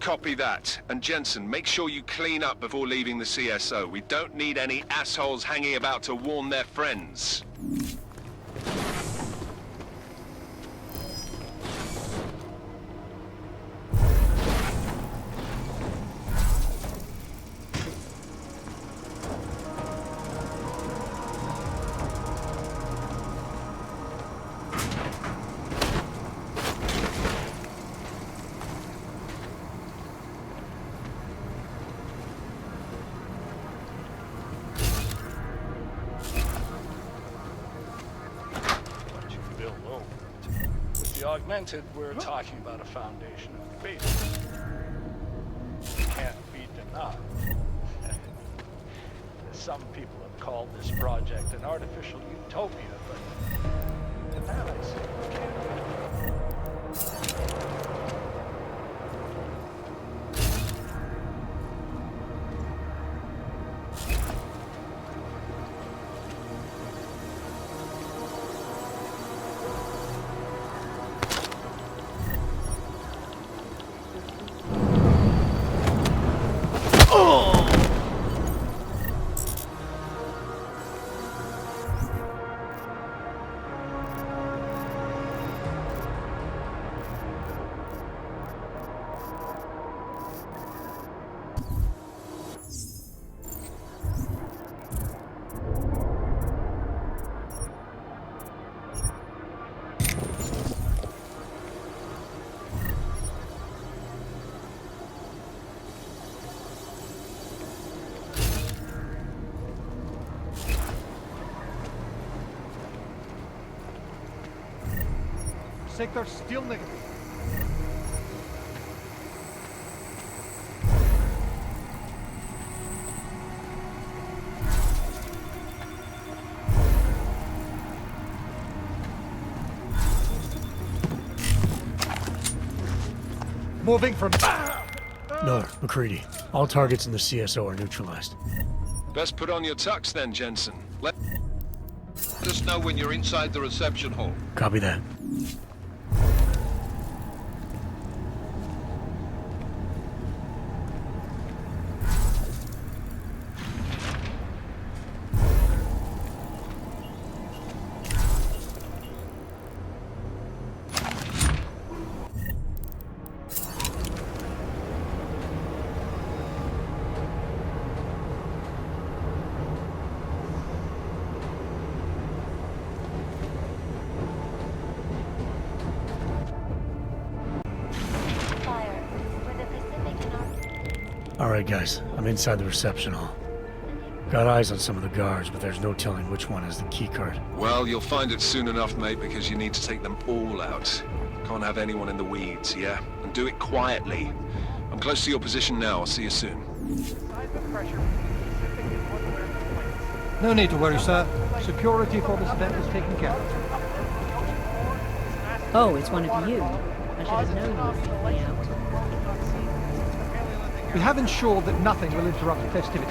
Copy that. And Jensen, make sure you clean up before leaving the CSO. We don't need any assholes hanging about to warn their friends. Augmented, we're talking about a foundation of faith. It can't be denied. Some people have called this project an artificial utopia, but that I say can't be. Sector still negative. Moving from... No, MacCready. All targets in the CSO are neutralized. Best put on your tux then, Jensen. Let us know when you're inside the reception hall. Copy that. Alright guys, I'm inside the reception hall. Got eyes on some of the guards, but there's no telling which one has the keycard. Well, you'll find it soon enough, mate, because you need to take them all out. Can't have anyone in the weeds, yeah? And do it quietly. I'm close to your position now. I'll see you soon. No need to worry, sir. Security for this event is taken care of. Oh, it's one of you. I should have known you would take me out. We have ensured that nothing will interrupt the festivities.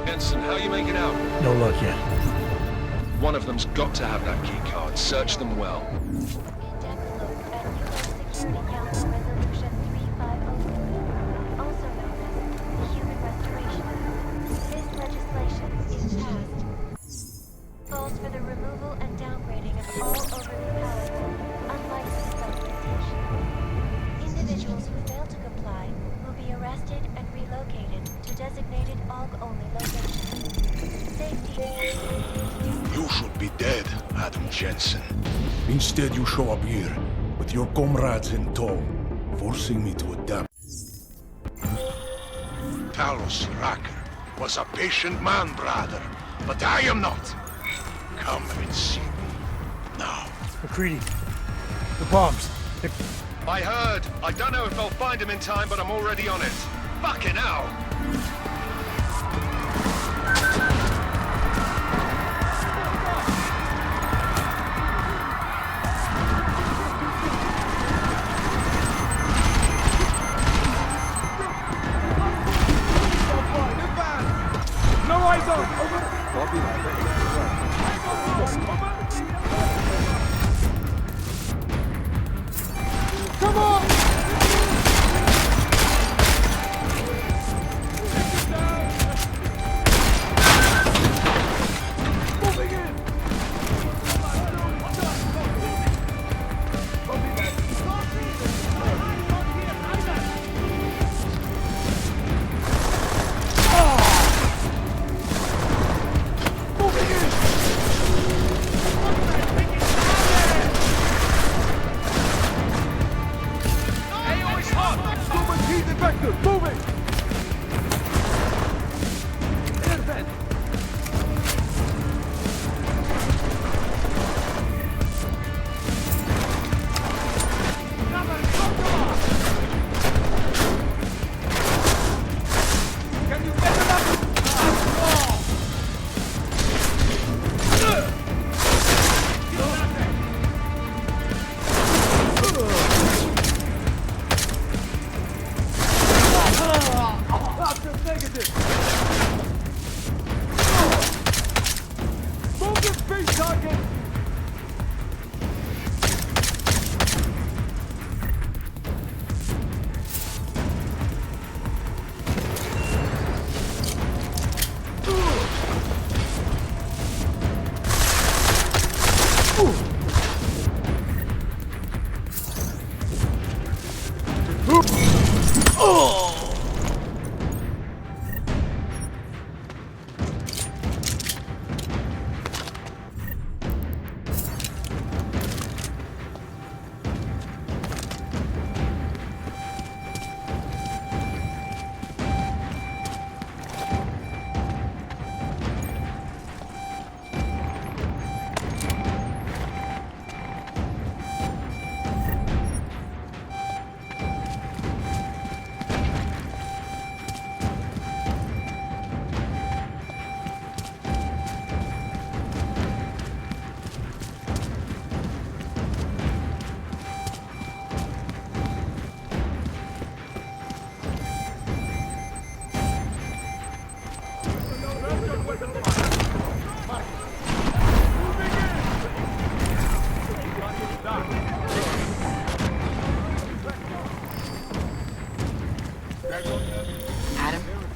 Jensen, how you making out? No luck yet. One of them's got to have that key card. Search them well. Calls for the removal and downgrading of all overly powered, unlicensed supplementation. Individuals who fail to comply will be arrested and relocated to designated AUG-only locations. Safety. You should be dead, Adam Jensen. Instead, you show up here with your comrades in tow, forcing me to adapt. Talos Racker was a patient man, brother, but I am not. Come and see me now. MacCready, the bombs. I heard. I don't know if I'll find him in time, but I'm already on it. Fucking hell!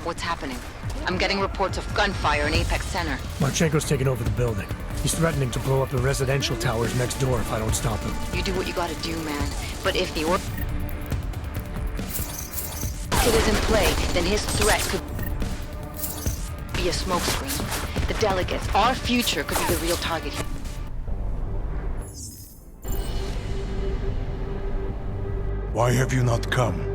What's happening? I'm getting reports of gunfire in Apex Center. Marchenko's taken over the building. He's threatening to blow up the residential towers next door if I don't stop him. You do what you gotta do, man. But if the order is in play, then his threat could be a smokescreen. The delegates, our future, could be the real target here. Why have you not come?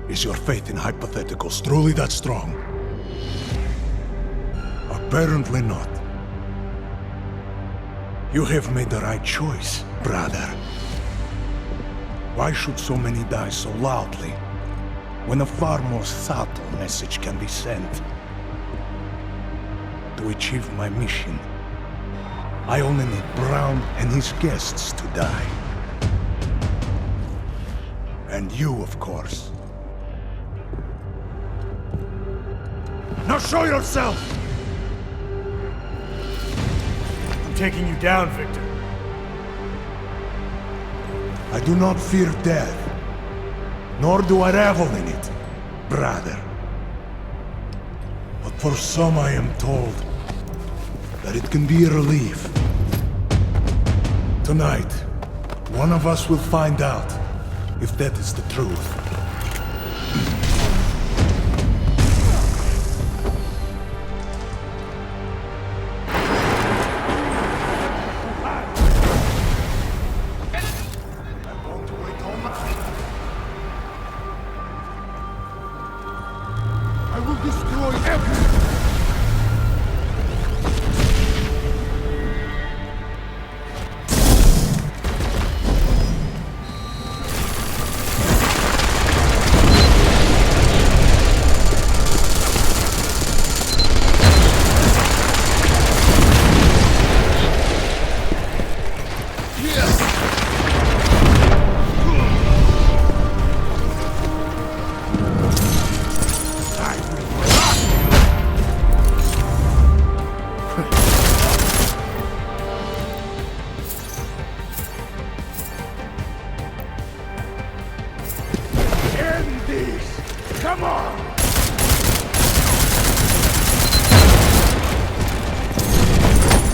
Is your faith in hypotheticals truly that strong? Apparently not. You have made the right choice, brother. Why should so many die so loudly, when a far more subtle message can be sent? To achieve my mission, I only need Brown and his guests to die. And you, of course. Now show yourself! I'm taking you down, Victor. I do not fear death, nor do I revel in it, brother. But for some I am told that it can be a relief. Tonight, one of us will find out if that is the truth. I will destroy everything! Come on!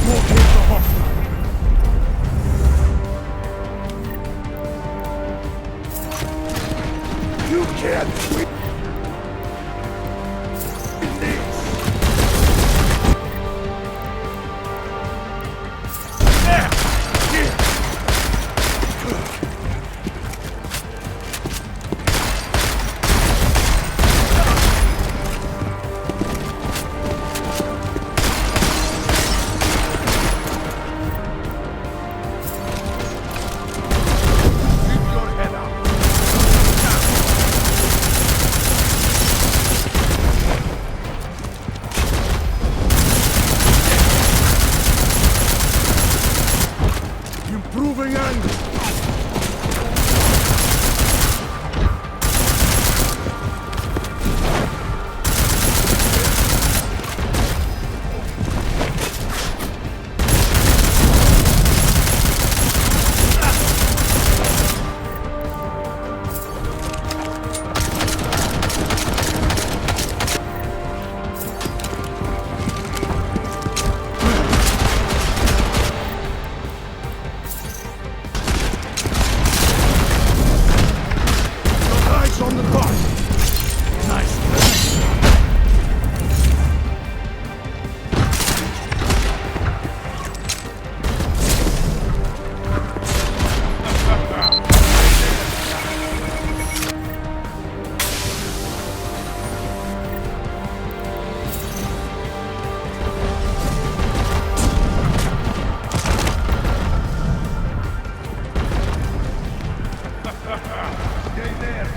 Locate the hostile. You can't win this! Improving angle. On the boss. Nice. Stay there.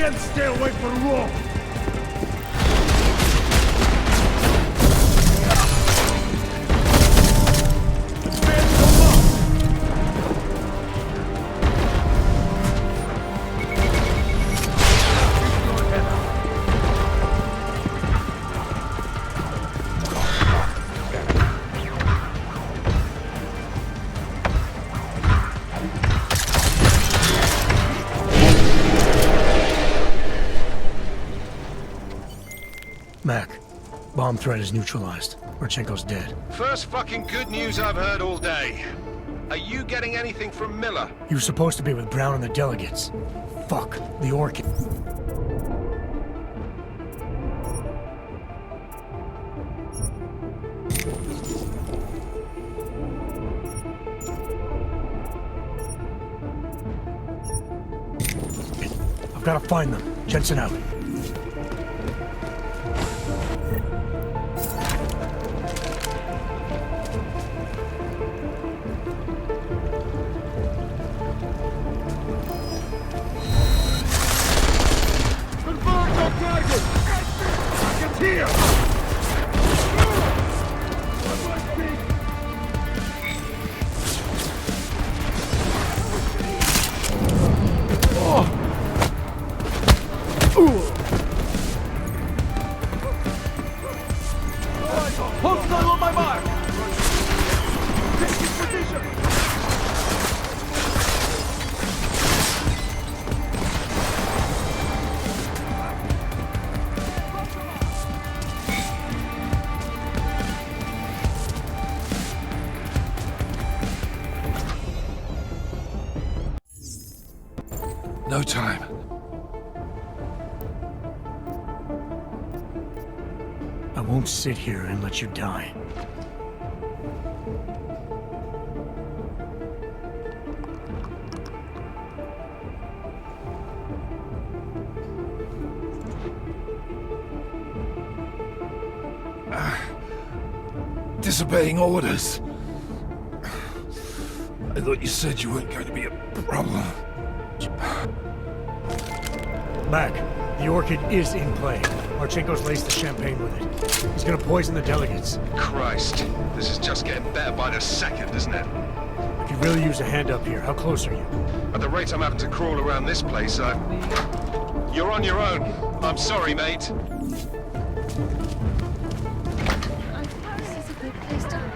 can't stay away from Rome! Mac, bomb threat is neutralized. Marchenko's dead. First fucking good news I've heard all day. Are you getting anything from Miller? He was supposed to be with Brown and the delegates. Fuck, the Orchid. I've got to find them. Jensen out. Hostile on my mark! Taking position! No time. I won't sit here and let you die. Disobeying orders. I thought you said you weren't going to be a problem. Mac, the Orchid is in play. Marchenko's laced the champagne with it. He's gonna poison the delegates. Christ. This is just getting better by the second, isn't it? I could really use a hand up here. How close are you? At the rate I'm having to crawl around this place, You're on your own. I'm sorry, mate. This is a good place to hide.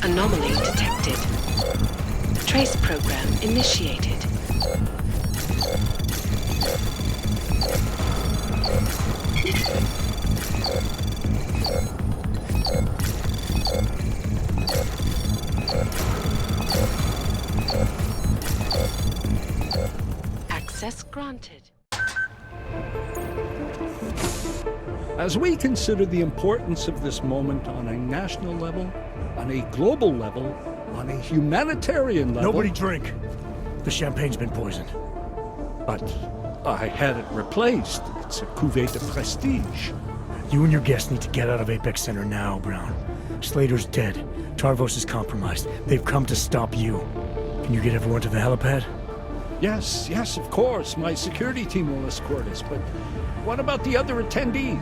Anomaly detected. Trace program initiated. Access granted. As we consider the importance of this moment on a national level, on a global level, on a humanitarian level... Nobody drink. The champagne's been poisoned. But I had it replaced. It's a cuvée de prestige. You and your guests need to get out of Apex Center now, Brown. Slater's dead. Tarvos is compromised. They've come to stop you. Can you get everyone to the helipad? Yes, of course. My security team will escort us, but what about the other attendees?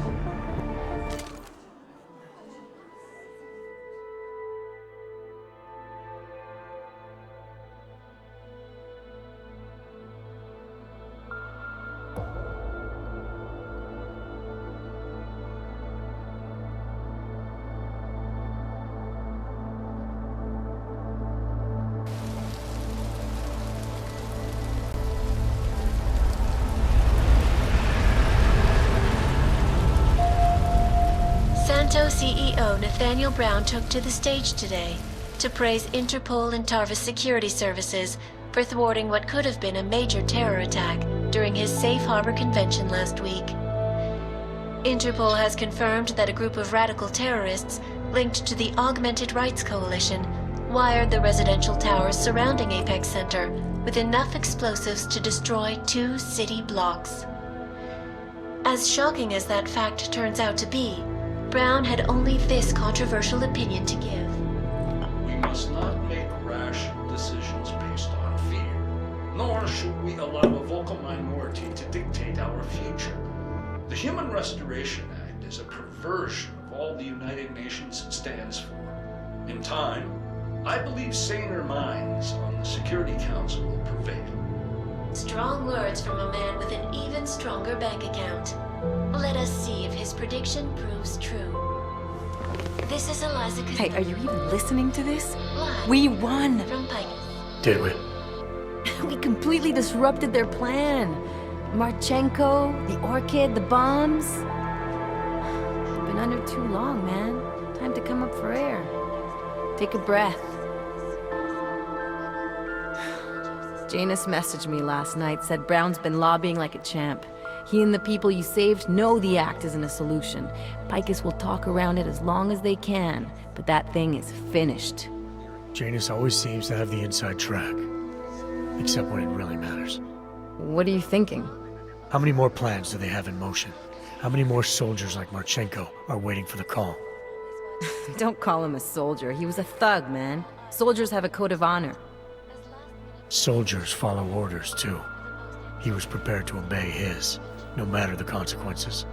Santo CEO Nathaniel Brown took to the stage today to praise Interpol and Tarvis Security Services for thwarting what could have been a major terror attack during his Safe Harbor convention last week. Interpol has confirmed that a group of radical terrorists linked to the Augmented Rights Coalition wired the residential towers surrounding Apex Center with enough explosives to destroy 2 city blocks. As shocking as that fact turns out to be, Brown had only this controversial opinion to give. We must not make rash decisions based on fear, nor should we allow a vocal minority to dictate our future. The Human Restoration Act is a perversion of all the United Nations stands for. In time, I believe saner minds on the Security Council will prevail. Strong words from a man with an even stronger bank account. Let us see if his prediction proves true. This is Eliza Kazan. Hey, are you even listening to this? Live We won! from Picus. Did we? We completely disrupted their plan. Marchenko, the Orchid, the bombs. We've been under too long, man. Time to come up for air. Take a breath. Janus messaged me last night, said Brown's been lobbying like a champ. He and the people you saved know the act isn't a solution. Picus will talk around it as long as they can, but that thing is finished. Janus always seems to have the inside track. Except when it really matters. What are you thinking? How many more plans do they have in motion? How many more soldiers like Marchenko are waiting for the call? Don't call him a soldier. He was a thug, man. Soldiers have a code of honor. Soldiers follow orders, too. He was prepared to obey his, no matter the consequences.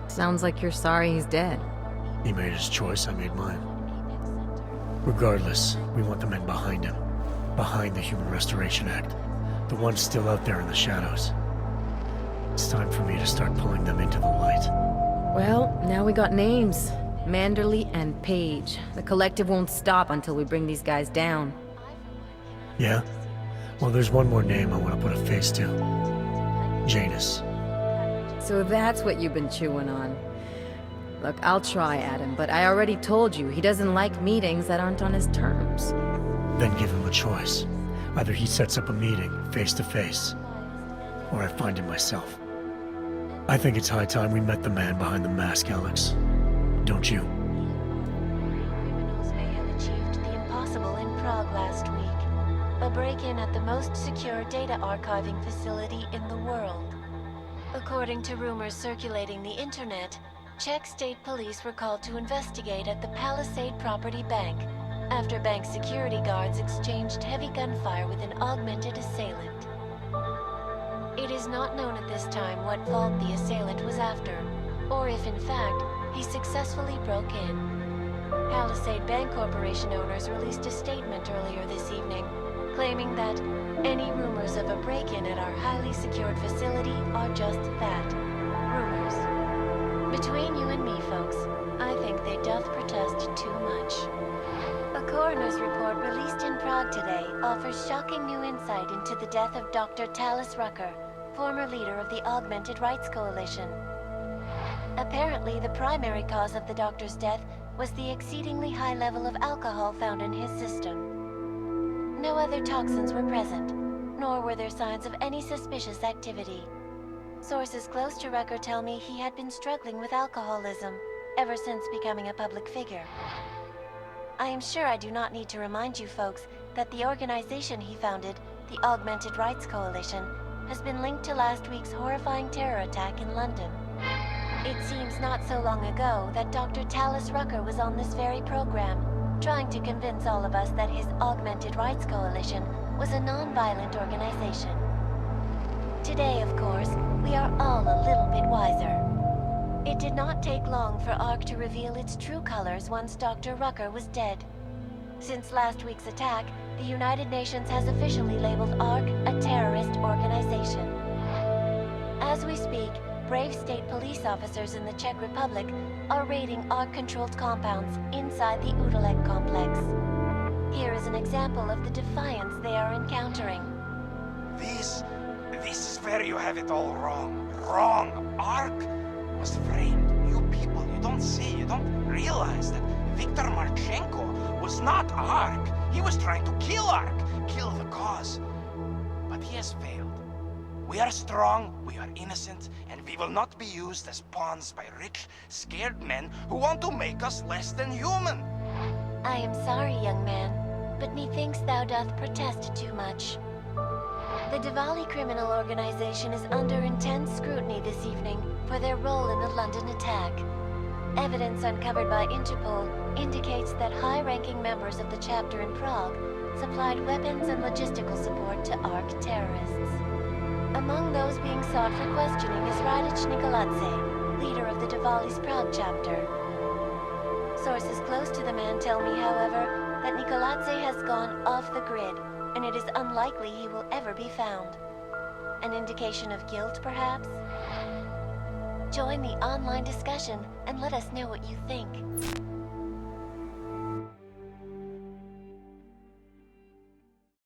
Sounds like you're sorry he's dead. He made his choice, I made mine. Regardless, we want the men behind him. Behind the Human Restoration Act. The ones still out there in the shadows. It's time for me to start pulling them into the light. Well, now we got names. Manderley and Page. The collective won't stop until we bring these guys down. Yeah? Well, there's one more name I want to put a face to. Janus. So that's what you've been chewing on. Look, I'll try, Adam, but I already told you he doesn't like meetings that aren't on his terms. Then give him a choice. Either he sets up a meeting, face to face, or I find him myself. I think it's high time we met the man behind the mask, Alex. Don't you? Criminals may have achieved the impossible in Prague last week. A break-in at the most secure data archiving facility in the world. According to rumors circulating the internet, Czech state police were called to investigate at the Palisade Property Bank after bank security guards exchanged heavy gunfire with an augmented assailant. It is not known at this time what vault the assailant was after, or if in fact he successfully broke in. Palisade Bank Corporation owners released a statement earlier this evening, claiming that any rumors of a break-in at our highly secured facility are just that, rumors. Between you and me, folks, I think they doth protest too much. A coroner's report released in Prague today offers shocking new insight into the death of Dr. Talis Rucker, former leader of the Augmented Rights Coalition. Apparently, the primary cause of the doctor's death was the exceedingly high level of alcohol found in his system. No other toxins were present, nor were there signs of any suspicious activity. Sources close to Rucker tell me he had been struggling with alcoholism ever since becoming a public figure. I am sure I do not need to remind you folks that the organization he founded, the Augmented Rights Coalition, has been linked to last week's horrifying terror attack in London. It seems not so long ago that Dr. Tallis Rucker was on this very program, trying to convince all of us that his Augmented Rights Coalition was a non-violent organization. Today, of course, we are all a little bit wiser. It did not take long for ARC to reveal its true colors once Dr. Rucker was dead. Since last week's attack, the United Nations has officially labeled ARC a terrorist organization. As we speak, brave state police officers in the Czech Republic are raiding ARC-controlled compounds inside the Udalek complex. Here is an example of the defiance they are encountering. This is where you have it all wrong. Wrong. ARC was framed. You people, you don't see, you don't realize that Viktor Marchenko was not ARC. He was trying to kill ARC, kill the cause. But he has failed. We are strong, we are innocent, and we will not be used as pawns by rich, scared men who want to make us less than human. I am sorry, young man, but methinks thou doth protest too much. The Diwali criminal organization is under intense scrutiny this evening for their role in the London attack. Evidence uncovered by Interpol indicates that high-ranking members of the chapter in Prague supplied weapons and logistical support to ARC terrorists. Among those being sought for questioning is Radic Nikoladze, leader of the Diwali's Prague chapter. Sources close to the man tell me, however, that Nikoladze has gone off the grid, and it is unlikely he will ever be found. An indication of guilt, perhaps? Join the online discussion and let us know what you think.